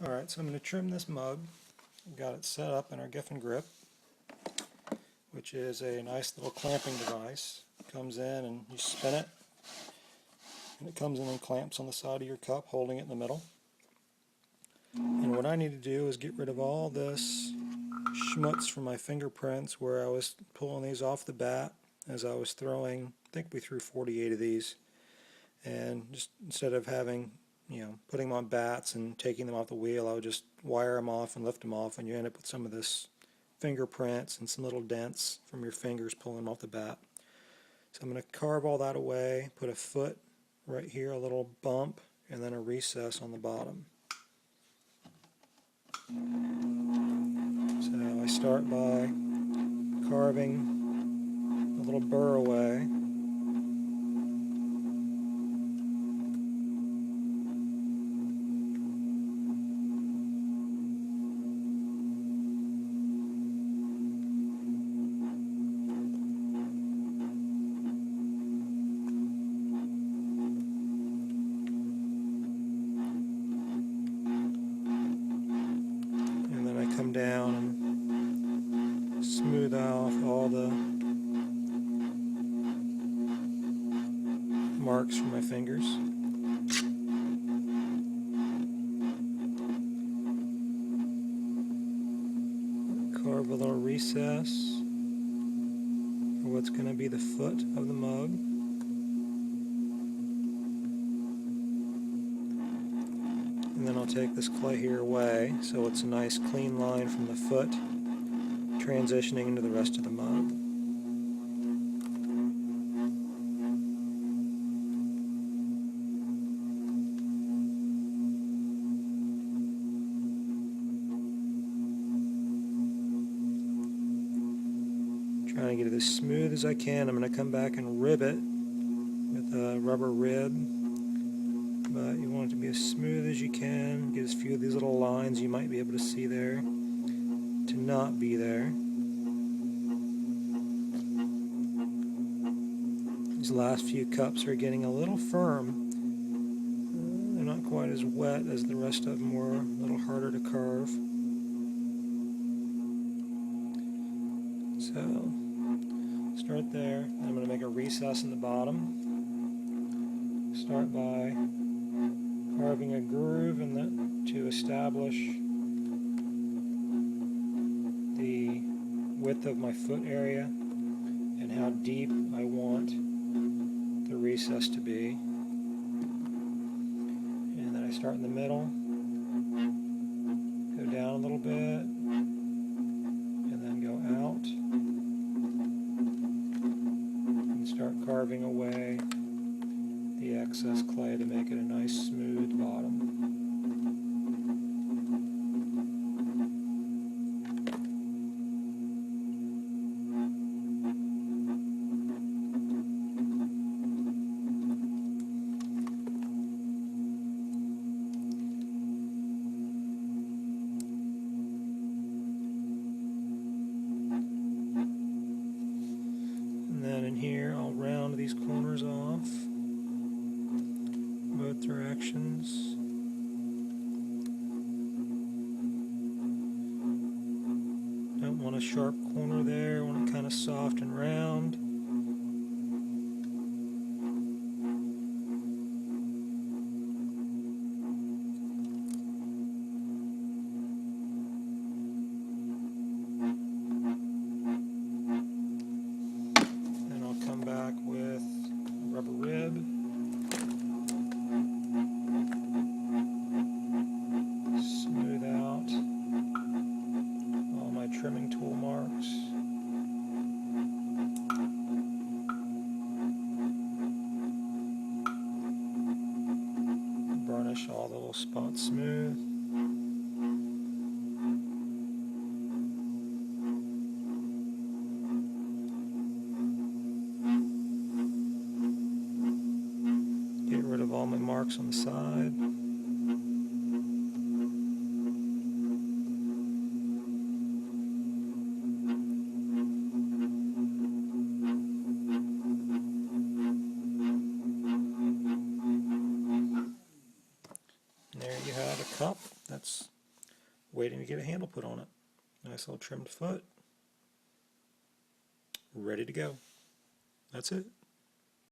Alright, so I'm going to trim this mug. I've got it set up in our Giffen grip, which is a nice little clamping device. It comes in and you spin it, and it comes in and clamps on the side of your cup, holding it in the middle. And what I need to do is get rid of all this schmutz from my fingerprints where I was pulling these off the bat as I was throwing. I think we threw 48 of these, and just instead of having, putting them on bats and taking them off the wheel, I would just wire them off and lift them off, and you end up with some of this fingerprints and some little dents from your fingers pulling them off the bat. So I'm going to carve all that away, put a foot right here, a little bump, and then a recess on the bottom. So I start by carving a little burr away. Come down and smooth off all the marks from my fingers. Carve a little recess for what's going to be the foot of the mug. And then I'll take this clay here away so it's a nice clean line from the foot transitioning into the rest of the mug. Trying to get it as smooth as I can. I'm going to come back and rib it with a rubber rib. But you want it to be as smooth as you can. Get as few of these little lines you might be able to see there to not be there. These last few cups are getting a little firm. They're not quite as wet as the rest of them were, a little harder to carve. So, start there. I'm going to make a recess in the bottom. Start by carving a groove in to establish the width of my foot area and how deep I want the recess to be. And then I start in the middle, go down a little bit, and then go out, and start carving away the excess clay to make it a nice smooth bottom. And then in here I'll round these corners off both directions. Don't want a sharp corner there, I want it kind of soft and round. Then I'll come back with a rubber rib. Smooth out all my trimming tool marks. Burnish all the little spots smooth. Get rid of all my marks on the side. There you have a cup that's waiting to get a handle put on it. Nice little trimmed foot. Ready to go. That's it.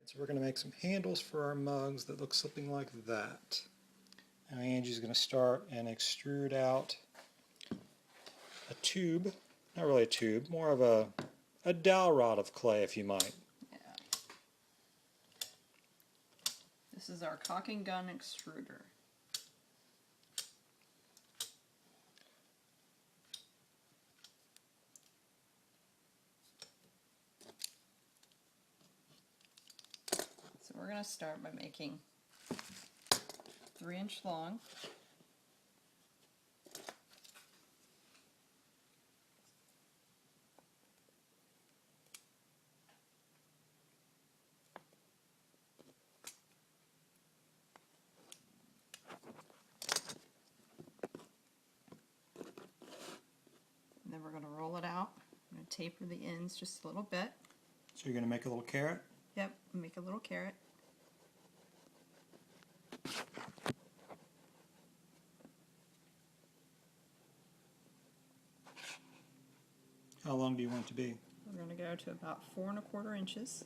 So we're going to make some handles for our mugs that look something like that. Now Angie's going to start and extrude out a tube, not really a tube, more of a dowel rod of clay, if you might. Yeah. This is our caulk and gun extruder. So we're going to start by making 3-inch long. And then we're going to roll it out. I'm going to taper the ends just a little bit. So you're going to make a little carrot? Yep, make a little carrot. How long do you want it to be? We're going to go to about 4 1/4 inches.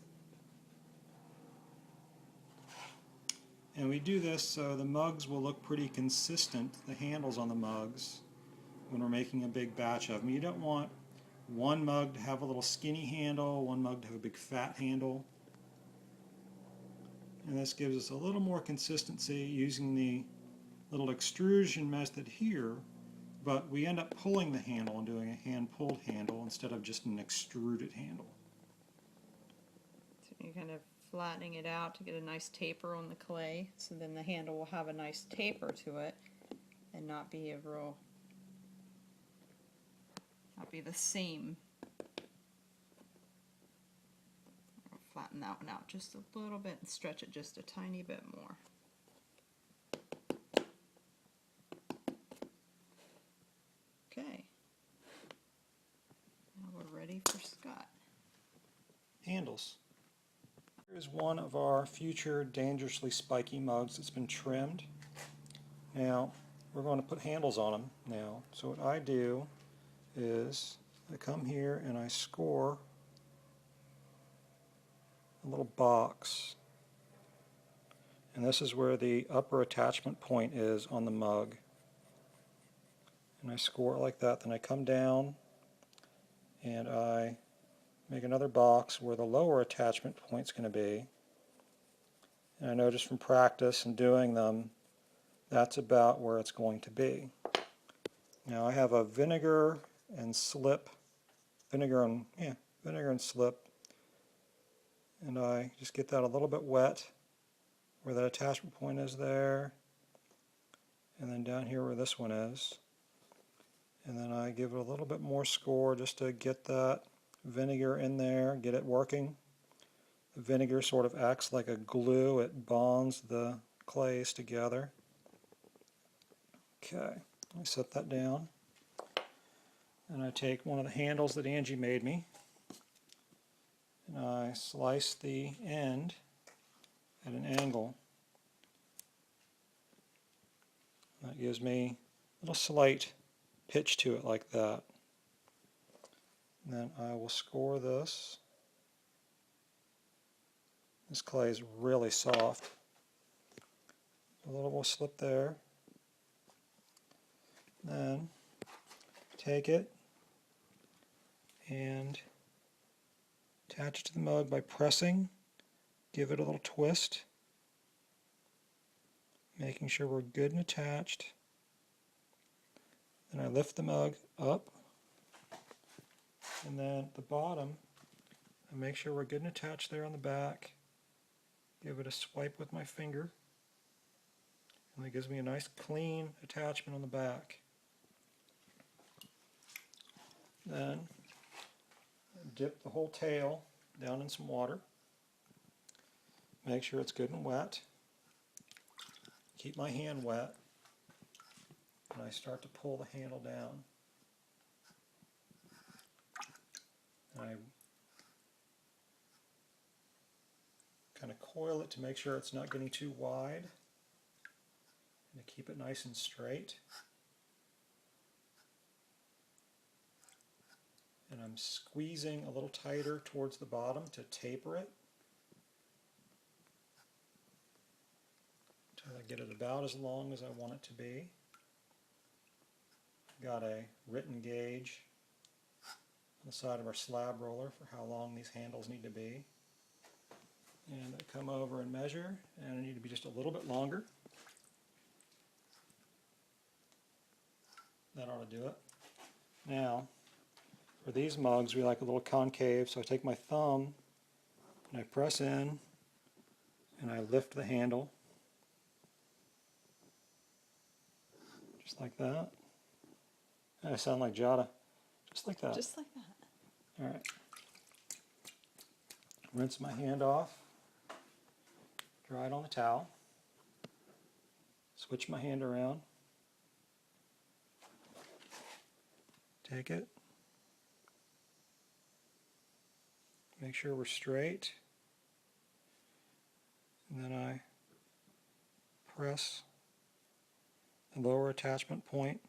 And we do this so the mugs will look pretty consistent, the handles on the mugs, when we're making a big batch of them. You don't want one mug to have a little skinny handle, one mug to have a big fat handle. And this gives us a little more consistency using the little extrusion method here, but we end up pulling the handle and doing a hand-pulled handle instead of just an extruded handle. So you're kind of flattening it out to get a nice taper on the clay, so then the handle will have a nice taper to it and not be the same. I'll flatten that one out just a little bit and stretch it just a tiny bit more. Okay. Now we're ready for Scott. Handles. Here's one of our future Dangerously Spiky mugs that's been trimmed. Now, we're going to put handles on them now. So what I do is I come here and I score a little box. And this is where the upper attachment point is on the mug. And I score it like that. Then I come down and I make another box where the lower attachment point is going to be. And I know just from practice and doing them, that's about where it's going to be. Now I have a vinegar and slip, vinegar and slip, and I just get that a little bit wet where that attachment point is there, and then down here where this one is. And then I give it a little bit more score just to get that vinegar in there, get it working. The vinegar sort of acts like a glue. It bonds the clays together. Okay, I set that down. And I take one of the handles that Angie made me, and I slice the end at an angle. That gives me a little slight pitch to it like that. And then I will score this. This clay is really soft. A little will slip there. Then take it and attach it to the mug by pressing. Give it a little twist, making sure we're good and attached. Then I lift the mug up, and then at the bottom I make sure we're good and attached there on the back. Give it a swipe with my finger, and that gives me a nice clean attachment on the back. Then dip the whole tail down in some water. Make sure it's good and wet. Keep my hand wet. And I start to pull the handle down. And I kind of coil it to make sure it's not getting too wide. And to keep it nice and straight. I'm squeezing a little tighter towards the bottom to taper it until I get it about as long as I want it to be. Got a written gauge on the side of our slab roller for how long these handles need to be. And I come over and measure, and I need to be just a little bit longer. That ought to do it. Now, for these mugs, we like a little concave, so I take my thumb and I press in and I lift the handle, just like that. I sound like Jada, just like that. Just like that. All right. Rinse my hand off, dry it on the towel, switch my hand around, take it, make sure we're straight, and then I press the lower attachment point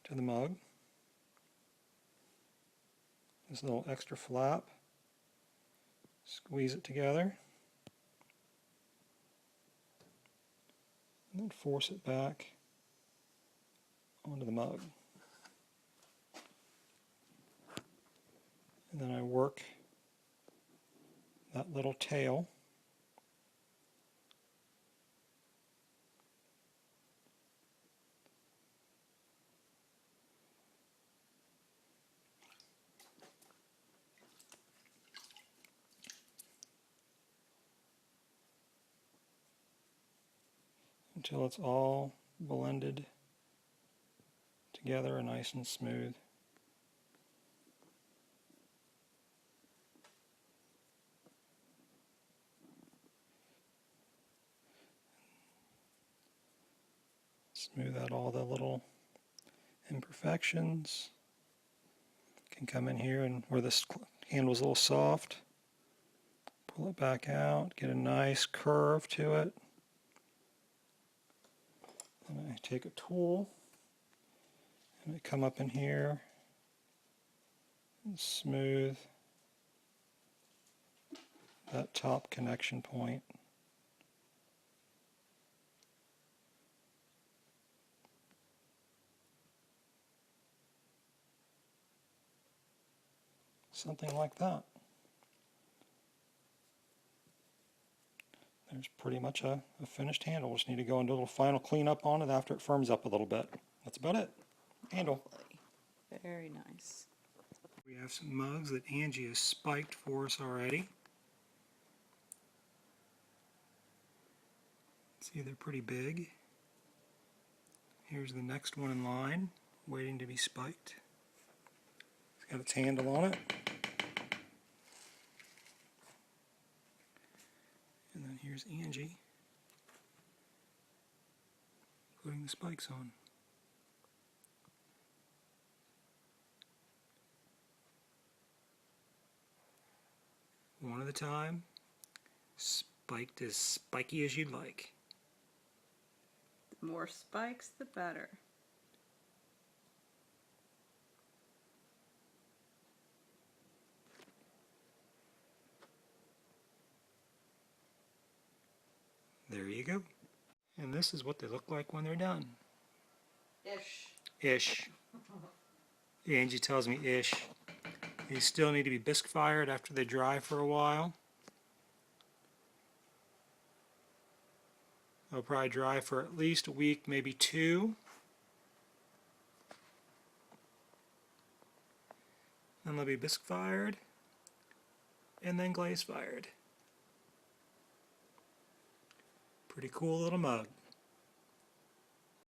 to the mug, this little extra flap, squeeze it together, and then force it back onto the mug. And then I work that little tail until it's all blended together and nice and smooth. Smooth out all the little imperfections. Can come in here and where this handle's a little soft, pull it back out, get a nice curve to it. And I take a tool and I come up in here and smooth that top connection point. Something like that. There's pretty much a finished handle. Just need to go and do a little final cleanup on it after it firms up a little bit. That's about it. Handle. Very nice. We have some mugs that Angie has spiked for us already. See, they're pretty big. Here's the next one in line, waiting to be spiked. It's got its handle on it. And then here's Angie putting the spikes on. One at a time, spiked as spiky as you'd like. The more spikes, the better. There you go. And this is what they look like when they're done. Ish. Ish. Angie tells me ish. These still need to be bisque fired after they dry for a while. They'll probably dry for at least a week, maybe 2. Then they'll be bisque fired and then glaze fired. Pretty cool little mug.